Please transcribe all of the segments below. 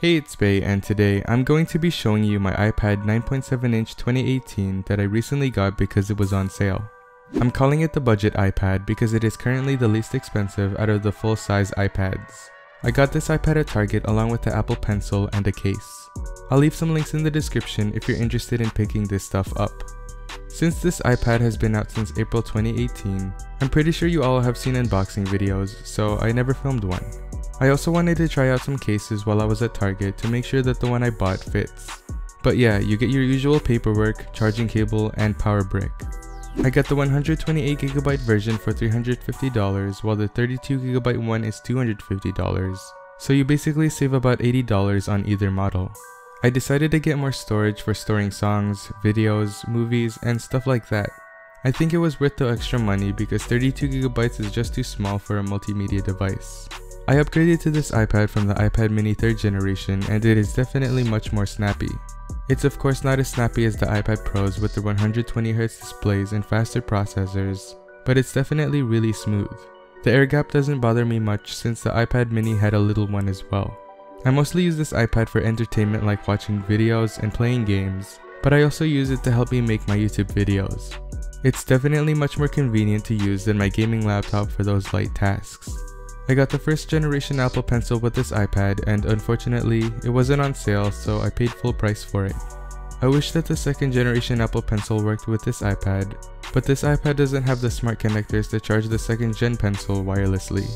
Hey, it's Bey, and today I'm going to be showing you my iPad 9.7-inch 2018 that I recently got because it was on sale. I'm calling it the budget iPad because it is currently the least expensive out of the full-size iPads. I got this iPad at Target along with the Apple Pencil and a case. I'll leave some links in the description if you're interested in picking this stuff up. Since this iPad has been out since April 2018, I'm pretty sure you all have seen unboxing videos, so I never filmed one. I also wanted to try out some cases while I was at Target to make sure that the one I bought fits. But yeah, you get your usual paperwork, charging cable, and power brick. I got the 128GB version for $350 while the 32GB one is $250, so you basically save about $80 on either model. I decided to get more storage for storing songs, videos, movies, and stuff like that. I think it was worth the extra money because 32GB is just too small for a multimedia device. I upgraded to this iPad from the iPad mini 3rd generation and it is definitely much more snappy. It's of course not as snappy as the iPad Pros with their 120Hz displays and faster processors, but it's definitely really smooth. The air gap doesn't bother me much since the iPad mini had a little one as well. I mostly use this iPad for entertainment like watching videos and playing games, but I also use it to help me make my YouTube videos. It's definitely much more convenient to use than my gaming laptop for those light tasks. I got the 1st generation Apple Pencil with this iPad and unfortunately it wasn't on sale, so I paid full price for it. I wish that the 2nd generation Apple Pencil worked with this iPad, but this iPad doesn't have the smart connectors to charge the 2nd gen pencil wirelessly.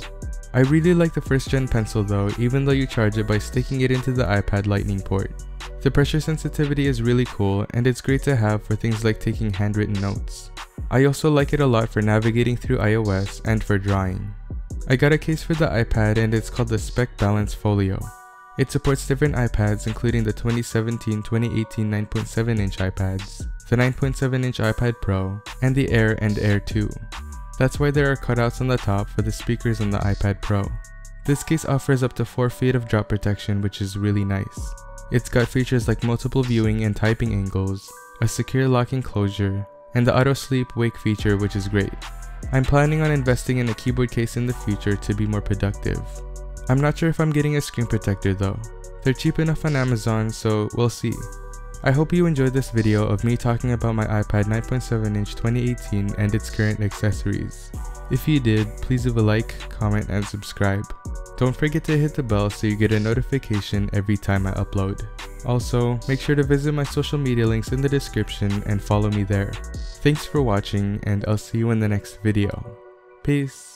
I really like the 1st gen pencil though, even though you charge it by sticking it into the iPad lightning port. The pressure sensitivity is really cool and it's great to have for things like taking handwritten notes. I also like it a lot for navigating through iOS and for drawing. I got a case for the iPad and it's called the Speck Balance Folio. It supports different iPads including the 2017-2018 9.7-inch iPads, the 9.7-inch iPad Pro, and the Air and Air 2. That's why there are cutouts on the top for the speakers on the iPad Pro. This case offers up to 4 feet of drop protection, which is really nice. It's got features like multiple viewing and typing angles, a secure locking closure, and the auto sleep wake feature, which is great. I'm planning on investing in a keyboard case in the future to be more productive. I'm not sure if I'm getting a screen protector though. They're cheap enough on Amazon, so we'll see. I hope you enjoyed this video of me talking about my iPad 9.7-inch 2018 and its current accessories. If you did, please leave a like, comment, and subscribe. Don't forget to hit the bell so you get a notification every time I upload. Also, make sure to visit my social media links in the description and follow me there. Thanks for watching and I'll see you in the next video. Peace!